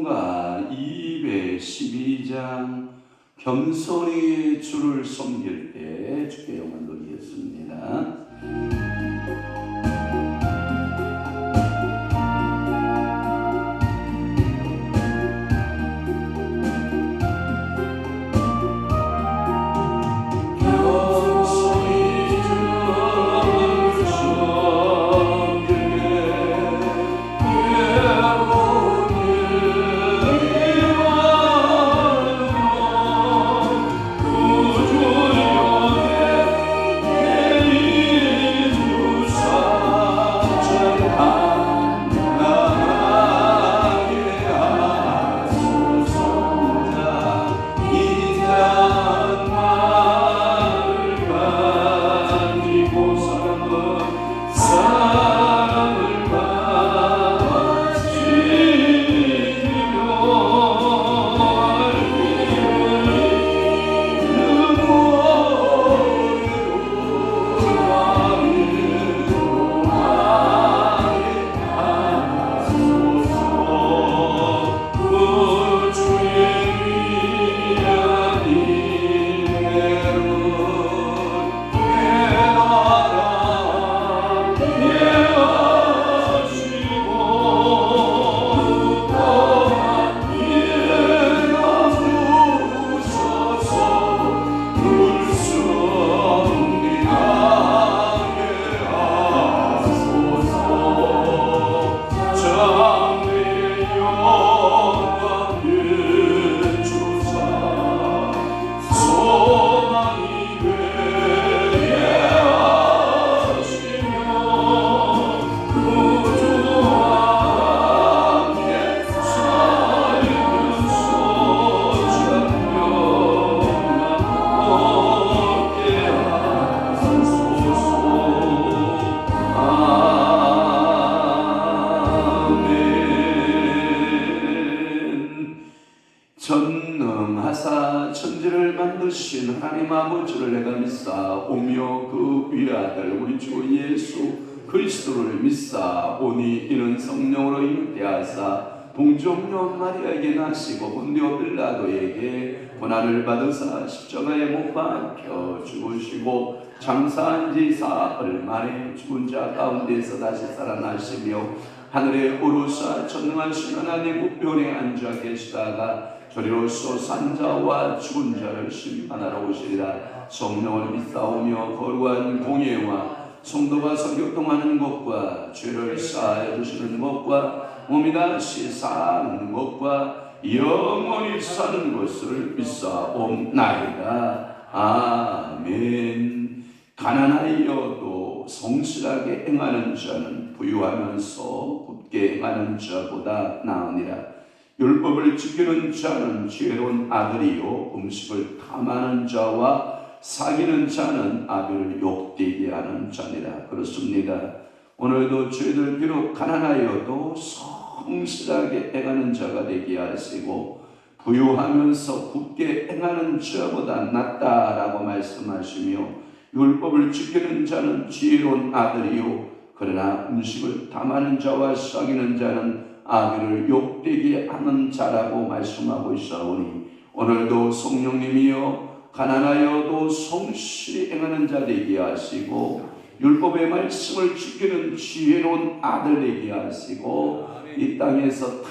가 212장 겸손히 주를 섬길 때 주께 영광 돌리겠습니다. 전능하사 천지를 만드신 하나님 아버지를 내가 믿사오며 그 위아들 우리 주 예수 그리스도를 믿사오니 이는 성령으로 잉태하사 동정녀 마리아에게 나시고 본디오 빌라도에게 고난을 받으사 십자가에 못 박혀 죽으시고 장사한 지 사흘 만에 죽은 자 가운데서 다시 살아나시며 하늘에 오르사 전능하신 하나님 우편에 앉아 계시다가 저리로서 산자와 죽은 자를 심판하러 오시리라. 성령을 믿사오며 거룩한 공예와 성도가 설교동하는 것과 죄를 사하여 주시는 것과 몸이 다시 사는 것과 영원히 사는 것을 믿사옵나이다. 아멘. 가난하여도 성실하게 행하는 자는 부유하면서 굳게 행하는 자보다 나으니라. 율법을 지키는 자는 지혜로운 아들이요 음식을 탐하는 자와 사귀는 자는 아비를 욕되게 하는 자니라. 그렇습니다. 오늘도 저희들 비록 가난하여도 성실하게 행하는 자가 되게 하시고 부유하면서 굳게 행하는 자보다 낫다라고 말씀하시며 율법을 지키는 자는 지혜로운 아들이요 그러나 음식을 탐하는 자와 사귀는 자는 아비를 욕되게 하는 자라고 말씀하고 있사오니 오늘도 성령님이여 가난하여도 성실히 행하는 자 되게 하시고 율법의 말씀을 지키는 지혜로운 아들 되게 하시고 이 땅에서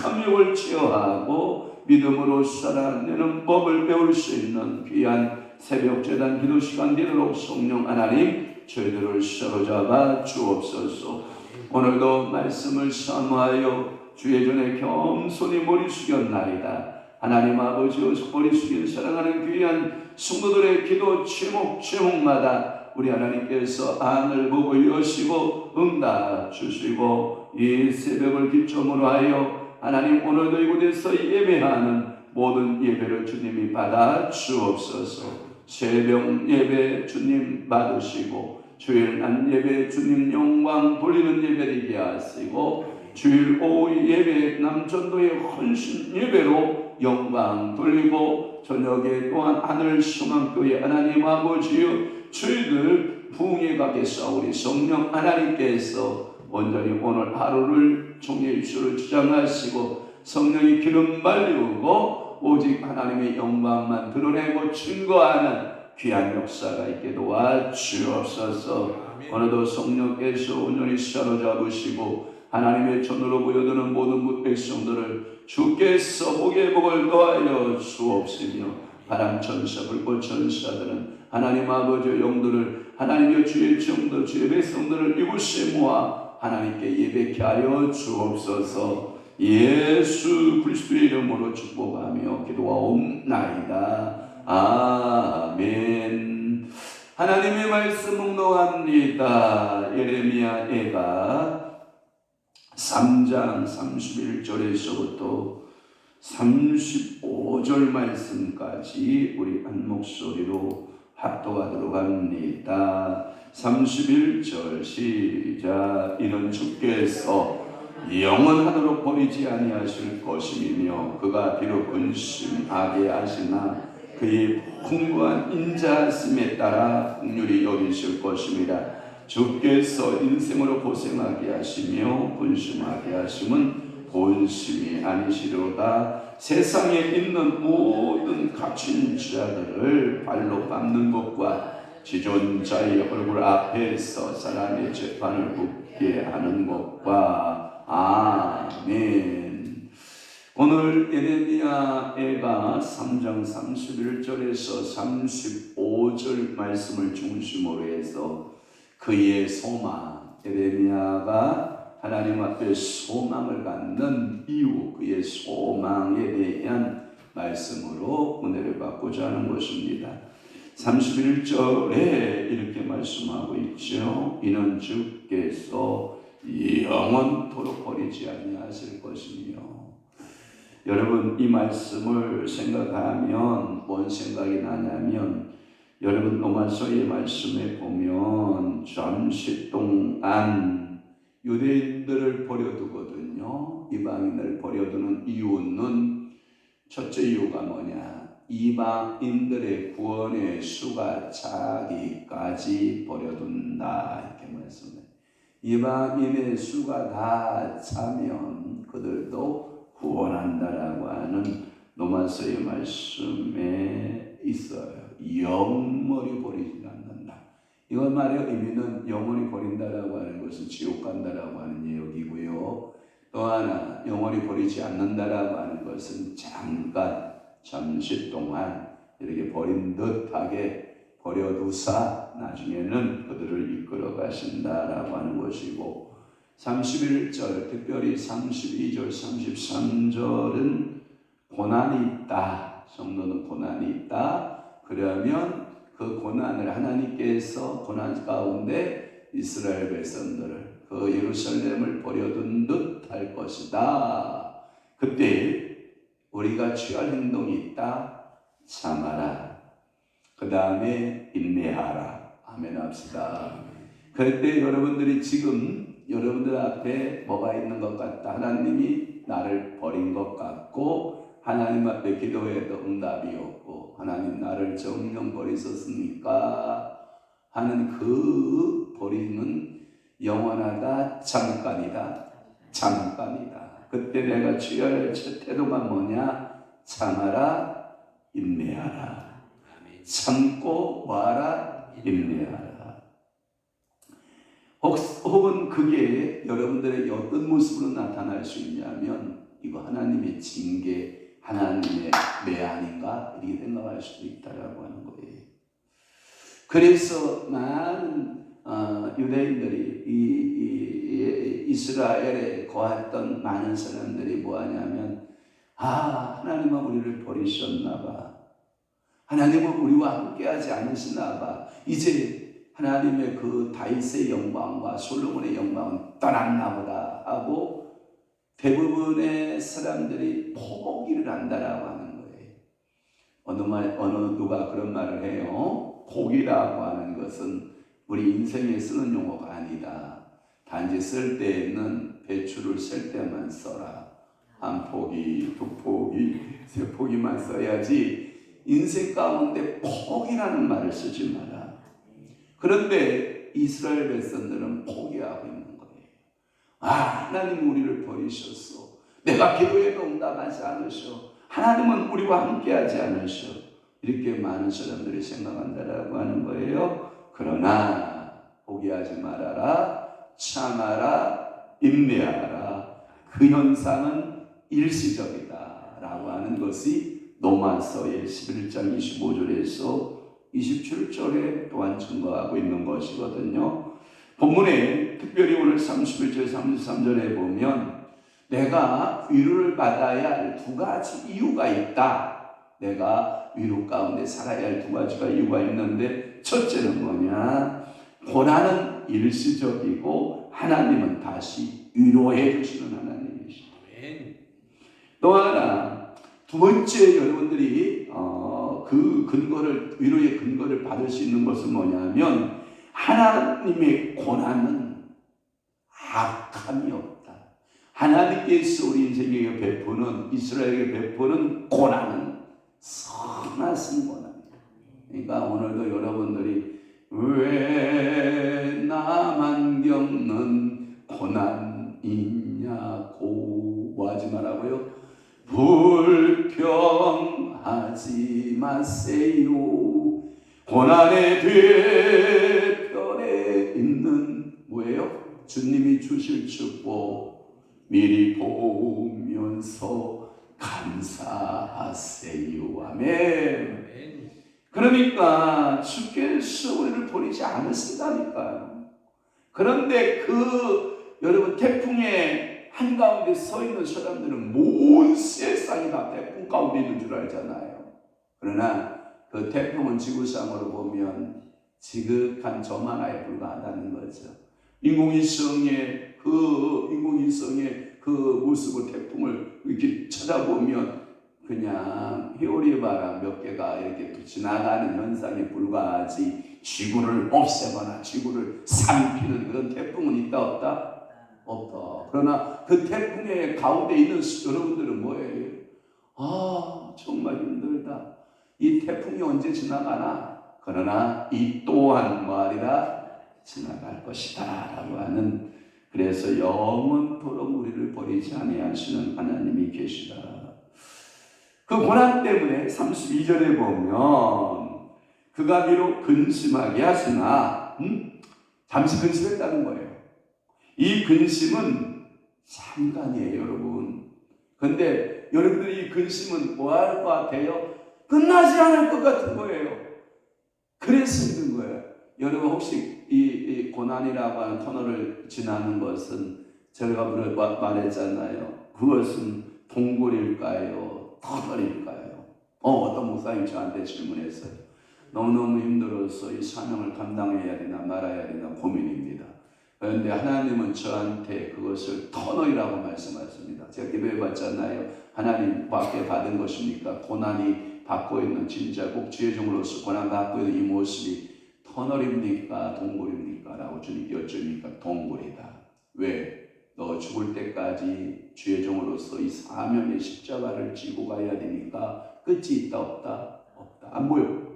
탐욕을 제어하고 믿음으로 살아내는 법을 배울 수 있는 귀한 새벽 제단 기도 시간 되도록 성령 하나님 저희들을 사로잡아 주옵소서. 오늘도 말씀을 사모하여 주의 전에 겸손히 머리 숙였나이다. 하나님 아버지여 머리 숙여 사랑하는 귀한 성도들의 기도 제목마다 우리 하나님께서 하늘 보고 여시고 응답 주시고 이 새벽을 기점으로 하여 하나님 오늘도 이곳에서 예배하는 모든 예배를 주님이 받아 주옵소서. 새벽 예배 주님 받으시고 주일 난 예배 주님 영광 돌리는 예배 되게 하시고 주일 오후 예배 남전도의 헌신 예배로 영광 돌리고 저녁에 또한 하늘 소망교회 하나님 아버지여 저희들 부흥에 가겠사오니 성령 하나님께서 온전히 오늘 하루를 종의 입술을 주장하시고 성령이 기름 발리우고 오직 하나님의 영광만 드러내고 증거하는 귀한 역사가 있게 도와주옵소서. 오늘도 성령께서 온전히 사로잡으시고 하나님의 전으로 보여드는 모든 백성들을 주께서 복의 복을 더하여 주옵시며, 바람천사 불꽃천사들은 하나님 아버지의 영들을, 하나님의 주의 정도 주의 백성들을 이곳에 모아 하나님께 예배케 하여 주옵소서. 예수 그리스도의 이름으로 축복하며 기도하옵나이다. 아멘. 하나님의 말씀 묵독합니다. 예레미야가 3장 31절에서부터 35절 말씀까지 우리 한 목소리로 합독하도록 합니다. 31절 시작. 이는 주께서 영원하도록 버리지 아니하실 것이며 그가 비록 근심하게 하시나 그의 풍부한 인자하심에 따라 긍휼히 여기실 것입니다. 주께서 인생으로 고생하게 하시며 근심하게 하심은 본심이 아니시로다. 세상에 있는 모든 갇힌 자들을 발로 밟는 것과 지존자의 얼굴 앞에서 사람의 재판을 붙게 하는 것과 아멘. 오늘 예레미야가 3장 31절에서 35절 말씀을 중심으로 해서 그의 소망, 예레미야가 하나님 앞에 소망을 갖는 이유, 그의 소망에 대한 말씀으로 은혜를 받고자 하는 것입니다. 31절에 이렇게 말씀하고 있죠. 이는 주께서 영원토록 버리지 아니하실 것이며. 여러분, 이 말씀을 생각하면 뭔 생각이 나냐면, 여러분 로마서의 말씀에 보면 잠시 동안 유대인들을 버려두거든요. 이방인을 버려두는 이유는, 첫째 이유가 뭐냐? 이방인들의 구원의 수가 차기까지 버려둔다, 이렇게 말씀해요. 이방인의 수가 다 차면 그들도 구원한다라고 하는 로마서의 말씀에 있어요. 영원히 버리지 않는다. 이것 말의 의미는 영원히 버린다라고 하는 것은 지옥 간다라고 하는 얘기고요. 또 하나, 영원히 버리지 않는다라고 하는 것은 잠깐, 잠시 동안 이렇게 버린 듯하게 버려두사 나중에는 그들을 이끌어 가신다라고 하는 것이고, 31절, 특별히 32절, 33절은 고난이 있다. 성도는 고난이 있다. 그러면 그 고난을 하나님께서 고난 가운데 이스라엘 백성들을, 그 예루살렘을 버려둔 듯 할 것이다. 그때 우리가 취할 행동이 있다. 참아라. 그 다음에 인내하라. 아멘 합시다. 그때 여러분들이 지금 여러분들 앞에 뭐가 있는 것 같다. 하나님이 나를 버린 것 같고, 하나님 앞에 기도해도 응답이 없고, 하나님 나를 정령 버리셨습니까? 하는 그 버림은 영원하다, 잠깐이다, 잠깐이다. 그때 내가 취해야 할 태도가 뭐냐? 참아라, 인내하라. 참고 와라, 인내하라. 혹은 그게 여러분들에게 어떤 모습으로 나타날 수 있냐면, 이거 하나님의 징계, 하나님의 매아닌가? 이렇게 생각할 수도 있다라고 하는 거예요. 그래서 많은 유대인들이 이스라엘에 거했던 많은 사람들이 뭐하냐면, 하나님은 우리를 버리셨나 봐. 하나님은 우리와 함께하지 않으시나 봐. 이제 하나님의 그 다윗의 영광과 솔로몬의 영광은 떠났나 보다 하고 대부분의 사람들이 포기를 한다라고 하는 거예요. 어느 누가 그런 말을 해요. 포기라고 하는 것은 우리 인생에 쓰는 용어가 아니다. 단지 쓸 때에는 배추를 셀 때만 써라. 한 포기, 두 포기, 세 포기만 써야지 인생 가운데 포기라는 말을 쓰지 마라. 그런데 이스라엘 백성들은 포기하고 있는 거예요. 하나님 우리를 버리셨어. 내가 기도해도 응답하지 않으셔. 하나님은 우리와 함께하지 않으셔. 이렇게 많은 사람들이 생각한다라고 하는 거예요. 그러나 포기하지 말아라, 참아라, 인내하라. 그 현상은 일시적이다 라고 하는 것이 로마서의 11장 25절에서 27절에 또한 증거하고 있는 것이거든요. 본문에 특별히 오늘 31절 33절에 보면 내가 위로를 받아야 할 두 가지 이유가 있다. 내가 위로 가운데 살아야 할 두 가지가 이유가 있는데, 첫째는 뭐냐? 고난은 일시적이고 하나님은 다시 위로해 주시는 하나님이시다. 또 하나, 두 번째 여러분들이 그 근거를, 위로의 근거를 받을 수 있는 것은 뭐냐면 하나님의 고난은 악함이 없다. 하나님께서 우리 인생에게 베푸는, 이스라엘에게 베푸는 고난은 선하신 고난이다. 그러니까 오늘도 여러분들이 왜 나만 겪는 고난이냐고 하지 말라고요. 불평하지 마세요. 고난의 뒤편에 있는 뭐예요? 주님이 주실 축복 미리 보면서 감사하세요. 아멘. 그러니까 주께서 우리를 버리지 않으신다니까요. 그런데 여러분 태풍의 한가운데 서 있는 사람들은 온 세상이 다 태풍 가운데 있는 줄 알잖아요. 그러나 그 태풍은 지구상으로 보면 지극한 점 하나에 불과하다는 거죠. 인공위성의 그 모습을, 태풍을 이렇게 쳐다보면 그냥 회오리 바람 몇 개가 이렇게 지나가는 현상에 불과하지, 지구를 없애거나 지구를 삼키는 그런 태풍은 있다 없다? 없다. 그러나 그 태풍의 가운데 있는 여러분들은 뭐예요? 정말 힘들다. 이 태풍이 언제 지나가나? 그러나 이 또한 뭐하리라? 지나갈 것이다 라고 하는, 그래서 영원토록 우리를 버리지 아니하시는 하나님이 계시다. 그 고난 때문에 32절에 보면 그가 비록 근심하게 하시나 잠시 근심했다는 거예요. 이 근심은 잠깐이에요, 여러분. 근데 여러분들이 이 근심은 뭐 할 것 같아요? 끝나지 않을 것 같은 거예요. 그래서 힘든 거예요. 여러분 혹시 이 고난이라고 하는 터널을 지나는 것은 제가 말했잖아요. 그것은 동굴일까요? 터널일까요? 어떤 목사님이 저한테 질문했어요. 너무너무 힘들어서 이 사명을 감당해야 되나 말아야 되나 고민입니다. 그런데 하나님은 저한테 그것을 터널이라고 말씀하십니다. 제가 기도해 봤잖아요. 하나님 밖에 받은 것입니까? 고난이 받고 있는 진짜 꼭 주의 종으로서 고난 받고 있는 이 모습이 터널입니까? 동굴입니까? 라고 주님께 여쭈니까 동굴이다. 왜? 너 죽을 때까지 주의 종으로서 이 사명의 십자가를 지고 가야 되니까 끝이 있다 없다? 없다. 안 보여.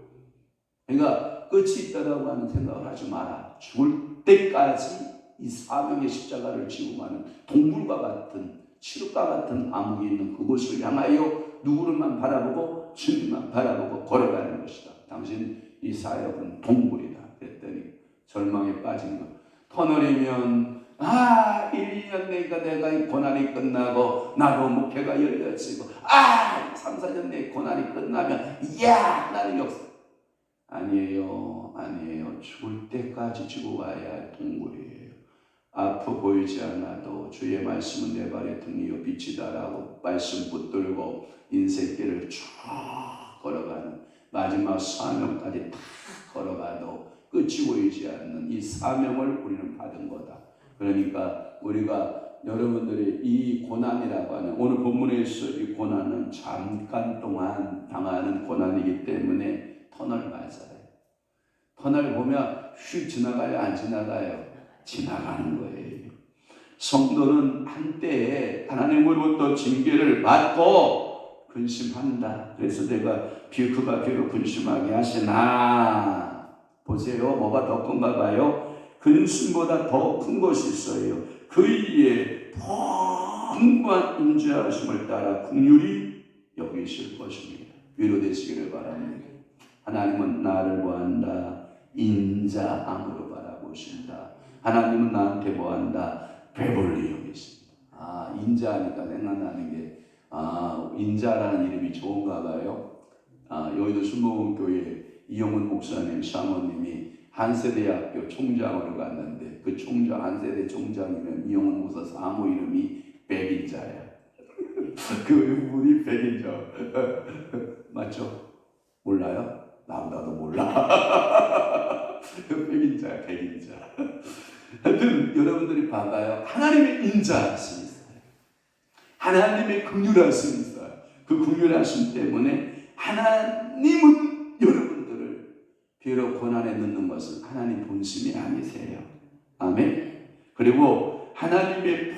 그러니까 끝이 있다라고 하는 생각을 하지 마라. 죽을 때까지 이 사명의 십자가를 지고 가는 동굴과 같은, 칠흑과 같은 암흑이 있는 그곳을 향하여 누구를만 바라보고 주님만 바라보고 걸어가는 것이다. 당신 이 사역은 동굴이다. 그랬더니 절망에 빠진 것. 터널이면 1, 2년 내니까 내가 이 고난이 끝나고 나도 목회가 열려지고 3, 4년 내 고난이 끝나면 하나님이 없어. 아니에요. 죽을 때까지 지고 가야 할 동굴이에요. 아프 보이지 않아도 주의 말씀은 내 발의 등이요 빛이다라고 말씀 붙들고 인생길을 쭉 걸어가는, 마지막 사명까지 다 걸어가도 끝이 보이지 않는 이 사명을 우리는 받은 거다. 그러니까 우리가, 여러분들이 이 고난이라고 하는, 오늘 본문에서 이 고난은 잠깐 동안 당하는 고난이기 때문에 터널 맞아요. 터널 보면 휙 지나가요? 안 지나가요? 지나가는 거예요. 성도는 한때에 하나님으로부터 징계를 받고 근심한다. 그래서 내가 그가 비록 근심하게 하시나, 보세요. 뭐가 더 큰가 봐요? 근심보다 더 큰 것이 있어요. 그의 풍부한 인자하심을 따라 긍휼히 여기실 것입니다. 위로되시기를 바랍니다. 하나님은 나를 보한다. 인자함으로 바라보신다. 하나님은 나한테 보한다. 배불리 여기신다. 인자하니까 생각나는 게 인자라는 이름이 좋은가 봐요. 여의도 순복음교회 이용훈 목사님 사모님이 한세대학교 총장으로 갔는데 그 총장 한세대 총장이면 이용훈 목사 사모 이름이 백인자야. 그 분이 백인자. 맞죠? 몰라요? 나보다도 몰라. 백인자야, 백인자. 하여튼 여러분들이 봐봐요. 하나님의 인자하심이 있어요. 하나님의 긍휼하심이 있어요. 그 긍휼하심 때문에 하나님은 여러분들을 비록 고난에 넣는 것은 하나님 본심이 아니세요. 아멘. 그리고 하나님의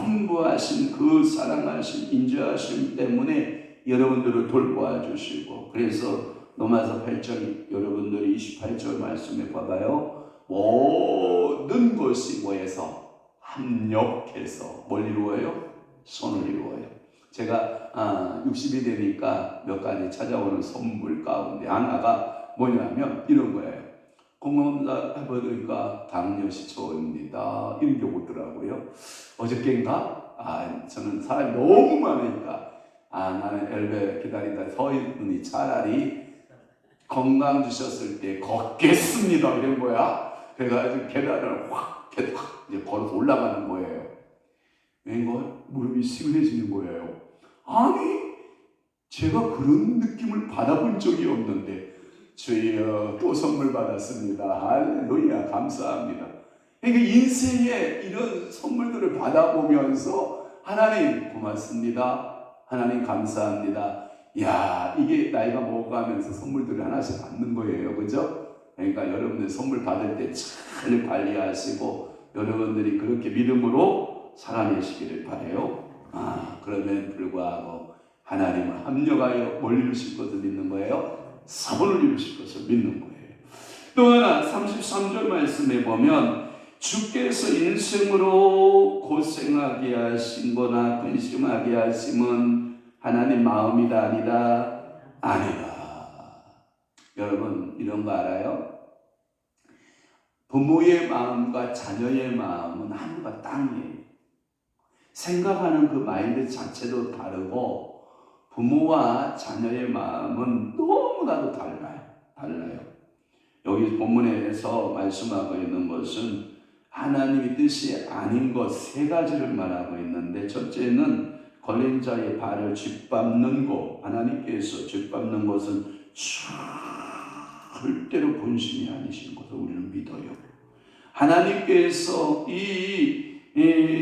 풍부하신 그 사랑하심, 인자하심 때문에 여러분들을 돌보아 주시고, 그래서 로마서 8장 여러분들이 28절 말씀에 봐봐요. 모든 것이 뭐해서 합력해서 뭘 이루어요? 선을 이루어요. 제가 60이 되니까 몇 가지 찾아오는 선물 가운데 하나가 뭐냐면 이런 거예요. 공검사 해보니까 당뇨시 저입니다. 이런 게 오더라고요. 어저께인가? 저는 사람이 너무 많으니까 나는 엘베 기다리다 서 있으니 차라리 건강 주셨을 때 걷겠습니다. 이런 거야. 그래가지고 계단을 확 이제 걸어서 올라가는 거예요. 왠가 무릎이 시원해지는 거예요. 아니, 제가 그런 느낌을 받아본 적이 없는데 주여 또 선물 받았습니다. 할렐루야, 감사합니다. 그러니까 인생에 이런 선물들을 받아보면서 하나님 고맙습니다. 하나님 감사합니다. 야, 이게 나이가 먹어가면서 선물들을 하나씩 받는 거예요. 그죠? 그러니까 여러분들 선물 받을 때 잘 관리하시고 여러분들이 그렇게 믿음으로 살아내시기를 바라요. 그러면 불구하고 하나님을 합력하여 뭘 이루실 것을 믿는 거예요? 사본을 이루실 것을 믿는 거예요. 또 하나 33절 말씀에 보면 주께서 인생으로 고생하게 하신 거나 근심하게 하심은 하나님 마음이다 아니다? 아니다. 여러분 이런 거 알아요? 부모의 마음과 자녀의 마음은 하늘과 땅이에요. 생각하는 그 마인드 자체도 다르고 부모와 자녀의 마음은 너무나도 달라요. 여기 본문에서 말씀하고 있는 것은 하나님의 뜻이 아닌 것 세 가지를 말하고 있는데, 첫째는 걸린 자의 발을 짓밟는 것. 하나님께서 짓밟는 것은 절대로 본심이 아니신 것을 우리는 믿어요. 하나님께서 이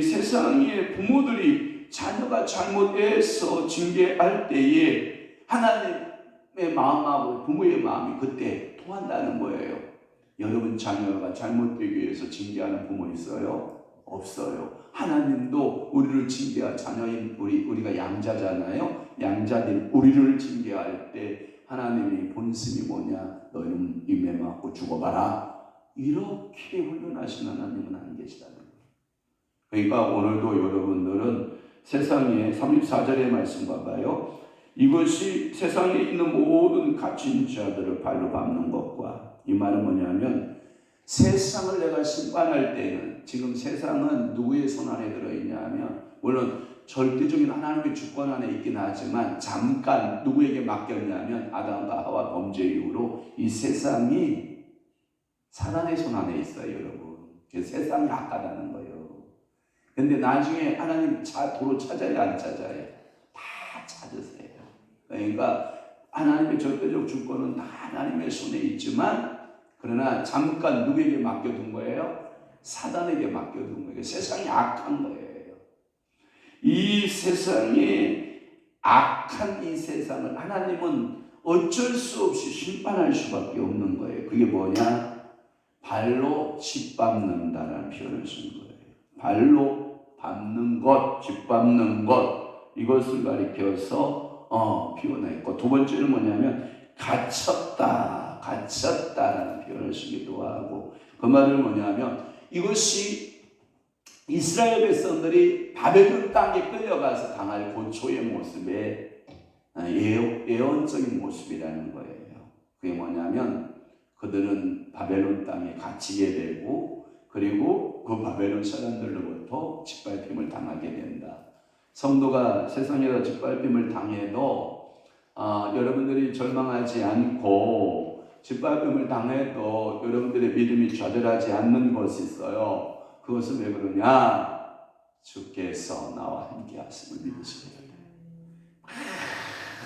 세상의 부모들이 자녀가 잘못해서 징계할 때에 하나님의 마음하고 부모의 마음이 그때 통한다는 거예요. 여러분 자녀가 잘못되기 위해서 징계하는 부모 있어요? 없어요. 하나님도 우리를 징계할 자녀인 우리가 양자잖아요. 양자된 우리를 징계할 때 하나님의 본심이 뭐냐? 너희는 임에 맞고 죽어봐라. 이렇게 훈련하신 하나님은 안 계시다는 거예요. 그러니까 오늘도 여러분들은 세상에 34절의 말씀 봐봐요. 이것이 세상에 있는 모든 갇힌 자들을 발로 밟는 것과, 이 말은 뭐냐면 세상을 내가 심판할 때는, 지금 세상은 누구의 손 안에 들어있냐 하면 물론 절대적인 하나님의 주권 안에 있긴 하지만 잠깐 누구에게 맡겼냐면 아담과 하와 범죄 이후로 이 세상이 사단의 손 안에 있어요. 여러분, 세상이 악하다는 거예요. 근데 나중에 하나님 도로 찾아야 안 찾아요? 다 찾으세요. 그러니까 하나님의 절대적 주권은 다 하나님의 손에 있지만, 그러나 잠깐 누구에게 맡겨둔 거예요? 사단에게 맡겨둔 거예요. 세상이 악한 거예요. 이 세상이 악한 이 세상을 하나님은 어쩔 수 없이 심판할 수밖에 없는 거예요. 그게 뭐냐? 발로 짓밟는다라는 표현을 쓴 거예요. 발로 밟는 것, 짓밟는 것, 이것을 가리켜서 표현했고, 두 번째는 뭐냐면 갇혔다라는 표현을 쓰기도 하고, 그 말은 뭐냐면 이것이 이스라엘 백성들이 바벨론 땅에 끌려가서 당할 고초의 모습에 예언적인 모습이라는 거예요. 그게 뭐냐면 그들은 바벨론 땅에 갇히게 되고 그리고 그 바벨론 사람들로부터 짓밟힘을 당하게 된다. 성도가 세상에서 짓밟힘을 당해도 여러분들이 절망하지 않고 짓밟힘을 당해도 여러분들의 믿음이 좌절하지 않는 것이 있어요. 그것은 왜 그러냐? 주께서 나와 함께 하심을 믿으시기 때문에.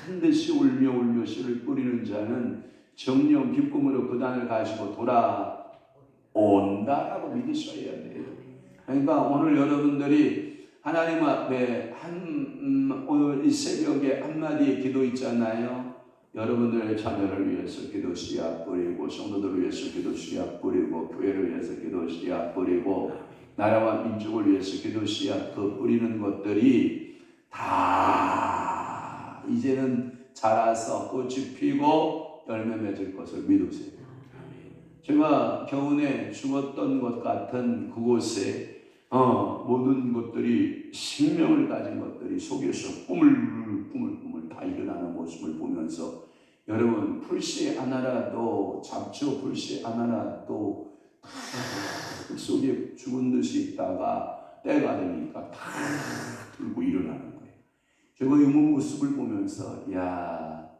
반드시 울며 씨를 뿌리는 자는 정령 기쁨으로 그 단을 가지고 돌아온다라고 믿으셔야 돼요. 그러니까 오늘 여러분들이 하나님 앞에 오늘 이 새벽에 한마디의 기도 있잖아요. 여러분들의 자녀를 위해서 기도 씨앗 뿌리고 성도들을 위해서 기도 씨앗 뿌리고 교회를 위해서 기도 씨앗 뿌리고 나라와 민족을 위해서 기도 씨앗 그 뿌리는 것들이 다 이제는 자라서 꽃이 피고 열매 맺을 것을 믿으세요. 제가 겨우내 죽었던 것 같은 그곳에 모든 것들이 생명을 가진 것들이 속에서 꾸물꾸물 다 일어나는 모습을 보면서 여러분 풀씨 하나라도 잡초 풀씨 하나라도 다 속에 죽은 듯이 있다가 때가 되니까 다 들고 일어나는 거예요. 제가 이 모습을 보면서 야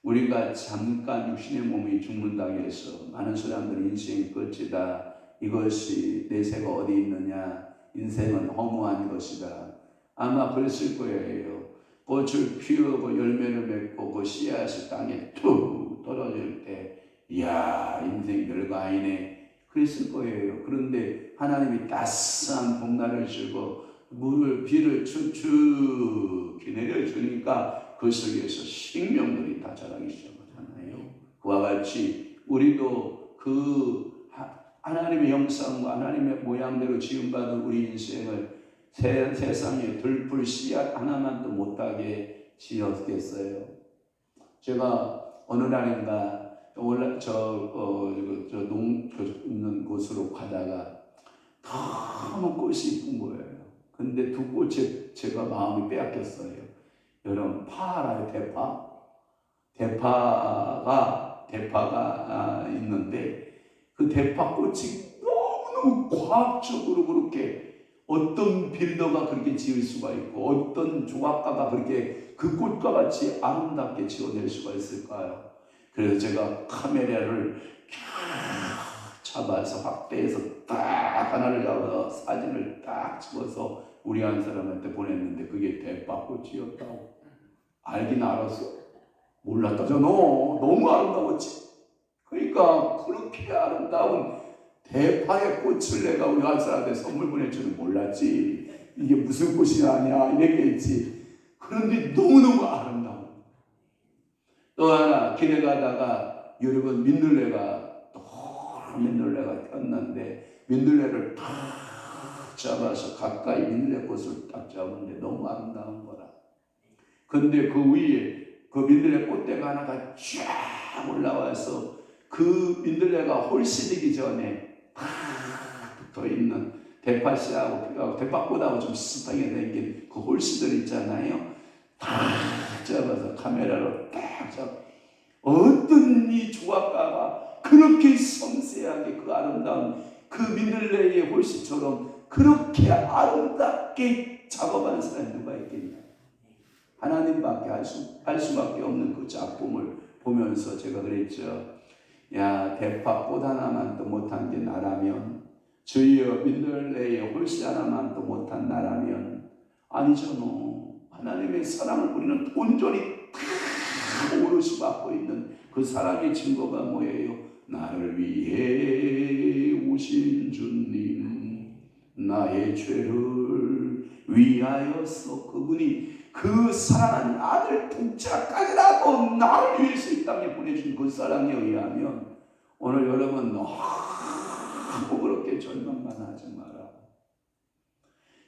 우리가 잠깐 육신의 몸이 죽는다고 해서 많은 사람들은 인생이 끝이다. 이것이 내세가 어디 있느냐. 인생은 허무한 것이다. 아마 그랬을 거예요. 꽃을 피우고 열매를 맺고 그 씨앗이 땅에 툭 떨어질 때 이야 인생 별거 아니네. 그랬을 거예요. 그런데 하나님이 따스한 봄날을 주고 비를 축축히 내려주니까 그 속에서 생명들이 다 자라기 시작하잖아요. 그와 같이 우리도 그 하나님의 형상과 하나님의 모양대로 지음받은 우리 인생을 세상에 들풀 씨앗 하나만도 못하게 지었겠어요. 제가 어느 날인가 있는 곳으로 가다가 너무 꽃이 이쁜 거예요. 근데 두 꽃에 제가 마음이 빼앗겼어요. 여러분 파 알아요? 대파가 있는데 그 대파꽃이 너무너무 과학적으로 그렇게 어떤 빌더가 그렇게 지을 수가 있고 어떤 조각가가 그렇게 그 꽃과 같이 아름답게 지어낼 수가 있을까요? 그래서 제가 카메라를 잡아서 확대해서 딱 하나를 잡아서 사진을 딱 찍어서 우리 한 사람한테 보냈는데 그게 대파꽃이었다고. 알긴 알았어. 몰랐다죠. 너무 아름다웠지. 그러니까 그렇게 아름다운 대파의 꽃을 내가 우리 한 사람한테 선물 보낼 줄은 몰랐지. 이게 무슨 꽃이 아니야 이랬겠지. 그런데 너무너무 아름다워. 또 하나 길에 가다가 여러분 민들레가 폈는데 민들레를 탁 잡아서 가까이 민들레꽃을 딱 잡았는데 너무 아름다운 거라. 근데 그 위에 그 민들레 꽃대가 하나가 쫙 올라와서 그 민들레가 홀씨되기 전에 탁 붙어있는 대파씨하고 대파꽃하고 좀 비슷하게 생긴 그 홀씨들 있잖아요. 탁 잡아서 카메라로 딱 잡아. 어떤 이 조각가가 그렇게 섬세하게 그 아름다운 그 민들레의 홀씨처럼 그렇게 아름답게 작업하는 사람이 누가 있겠냐. 하나님밖에 할 수밖에 없는 그 작품을 보면서 제가 그랬죠. 야 대파꽃 하나만도 못한 게 나라면 주여 민들레의 홀씨 하나만도 못한 나라면 아니잖아. 하나님의 사랑을 우리는 온전히 다 오롯이 받고 있는 그 사랑의 증거가 뭐예요? 나를 위해 오신 주님 나의 죄를 위하여서 그분이 그 사랑하는 아들 독자까지라도 나를 위해서 이 땅에 보내준 그 사랑에 의하면 오늘 여러분 너무 그렇게 절망만 하지 마라.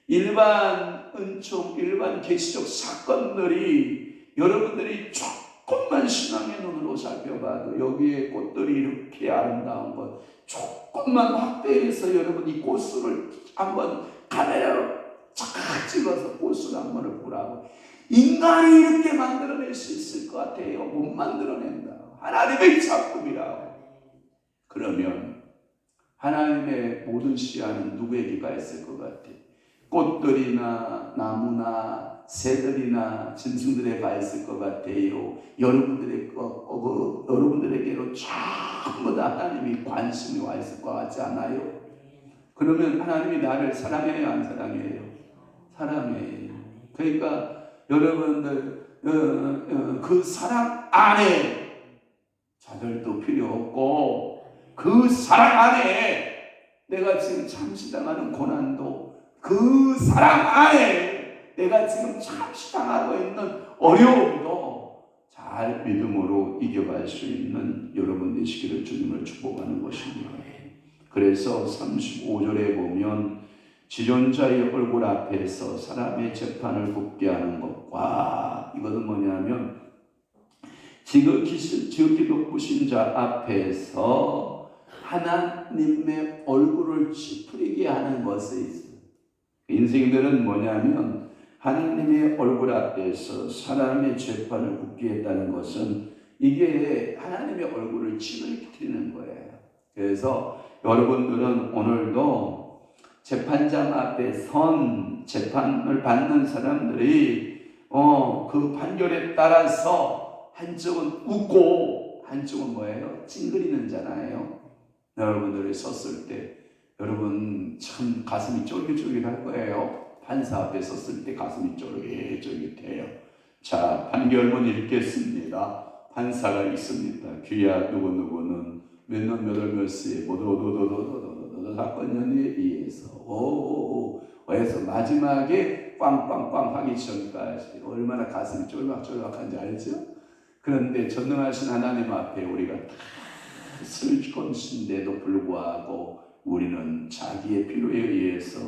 일반 은총, 일반 계시적 사건들이 여러분들이 조금만 신앙의 눈으로 살펴봐도 여기에 꽃들이 이렇게 아름다운 것 조금만 확대해서 여러분 이 꽃을 한번 카메라로 착 찍어서 꽃을 한 번을 보라고. 인간이 이렇게 만들어낼 수 있을 것 같아요? 못 만들어낸다. 하나님의 작품이라고. 그러면 하나님의 모든 시야는 누구에게가 있을 것 같아요? 꽃들이나 나무나 새들이나 짐승들에 가 있을 것 같아요? 여러분들에게로 전부 다 하나님이 관심이 와 있을 것 같지 않아요? 그러면 하나님이 나를 사랑해요, 안 사랑해요? 사랑해요. 그러니까 여러분들 그 사랑 안에 좌절도 필요 없고, 그 사랑 안에 내가 지금 잠시 당하는 고난도, 그 사랑 안에 내가 지금 잠시 당하고 있는 어려움도 잘 믿음으로 이겨갈 수 있는 여러분 되시기를 주님을 축복하는 것입니다. 그래서 35절에 보면 지존자의 얼굴 앞에서 사람의 재판을 굽게 하는 것과, 이것은 뭐냐면 지극히 높으신 자 앞에서 하나님의 얼굴을 찌푸리게 하는 것이 있어요. 인생들은 뭐냐면 하나님의 얼굴 앞에서 사람의 재판을 굽게 했다는 것은 이게 하나님의 얼굴을 찌푸리는 거예요. 그래서 여러분들은 오늘도 재판장 앞에 선 재판을 받는 사람들이 그 판결에 따라서 한쪽은 웃고 한쪽은 뭐예요? 찡그리는 자잖아요. 여러분들이 섰을 때 여러분 참 가슴이 쫄깃쫄깃할 거예요. 판사 앞에 섰을 때 가슴이 쫄깃쫄깃해요. 자, 판결문 읽겠습니다. 판사가 있습니다. 귀야 누구누구는 몇 년 몇 월 몇 시에 모두 사건 연유에 의해서 해서 마지막에 빵빵빵 하기 전까지 얼마나 가슴이 쫄깃쫄깃한지 알죠? 그런데 전능하신 하나님 앞에 우리가 다 슬건신데도 불구하고 우리는 자기의 필요에 의해서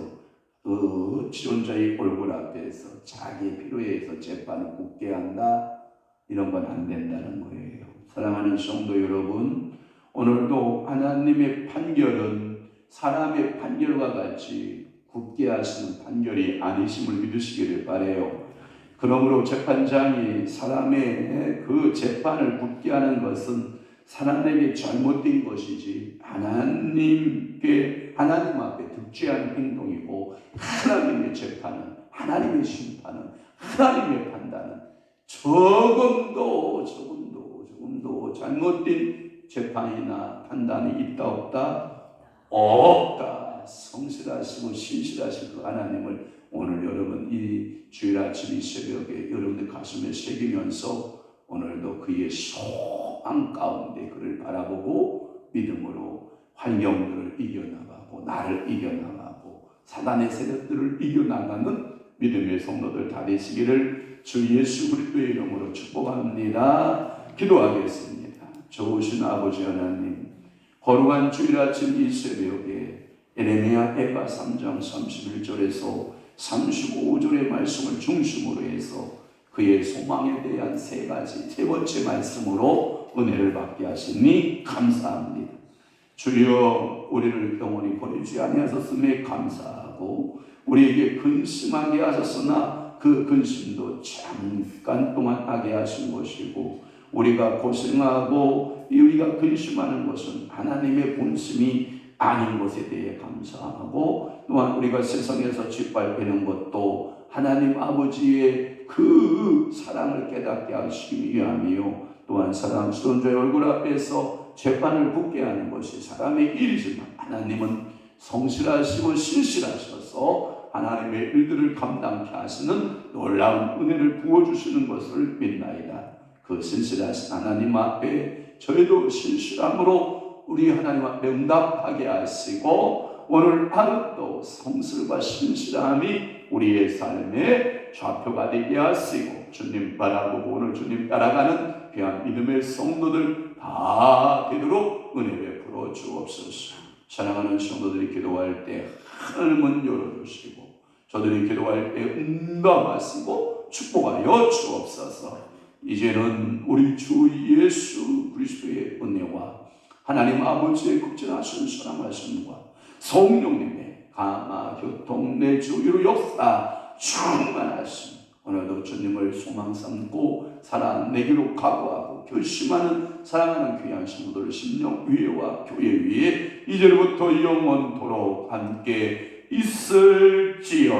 지존자의 얼굴 앞에서 자기의 필요에 의해서 재판을 굽게 한다? 이런 건 안 된다는 거예요. 사랑하는 성도 여러분, 오늘도 하나님의 판결은 사람의 판결과 같이 굽게 하시는 판결이 아니심을 믿으시기를 바라요. 그러므로 재판장이 사람의 그 재판을 굽게 하는 것은 사람에게 잘못된 것이지 하나님 앞에 득죄한 행동이고, 하나님의 재판은, 하나님의 심판은, 하나님의 판단은 조금도 잘못된 재판이나 판단이 있다 없다? 없다. 성실하시고 신실하신 그 하나님을 오늘 여러분 이 주일 아침 이 새벽에 여러분들 가슴에 새기면서 오늘도 그의 소망 가운데 그를 바라보고 믿음으로 환경들을 이겨나가고 나를 이겨나가고 사단의 세력들을 이겨나가는 믿음의 성도들 다 되시기를 주 예수 그리스도의 이름으로 축복합니다. 기도하겠습니다. 좋으신 아버지 하나님, 거룩한 주일 아침 이 새벽에 에레미야 애가 3장 31절에서 35절의 말씀을 중심으로 해서 그의 소망에 대한 세 번째 말씀으로 은혜를 받게 하시니 감사합니다. 주여, 우리를 영원히 버리지 아니하셨음에 감사하고 우리에게 근심하게 하셨으나 그 근심도 잠깐 동안 하게 하신 것이고, 우리가 고생하고 우리가 근심하는 것은 하나님의 본심이 아닌 것에 대해 감사하고, 또한 우리가 세상에서 짓밟히는 것도 하나님 아버지의 그 사랑을 깨닫게 하시기 위함이요, 또한 사랑 지존자의 얼굴 앞에서 재판을 굽게 하는 것이 사람의 일이지만 하나님은 성실하시고 신실하셔서 하나님의 일들을 감당케 하시는 놀라운 은혜를 부어주시는 것을 믿나이다. 그 신실하신 하나님 앞에 저희도 신실함으로 우리 하나님 앞에 응답하게 하시고, 오늘 하루도 성실과 신실함이 우리의 삶의 좌표가 되게 하시고, 주님 바라보고 오늘 주님 따라가는 귀한 믿음의 성도들 다 되도록 은혜 베풀어 주옵소서. 사랑하는 성도들이 기도할 때 하늘문 열어주시고, 저들이 기도할 때 응답하시고 축복하여 주옵소서. 이제는 우리 주 예수 그리스도의 은혜와 하나님 아버지의 극진하신 사랑하심과 성령님의 가마, 교통, 내주, 위로 역사 충만하신 오늘도 주님을 소망 삼고 살아내기로 각오하고 결심하는 사랑하는 귀한 신부들 심령 위에와 교회 위에 이제부터 영원토록 함께 있을지어다.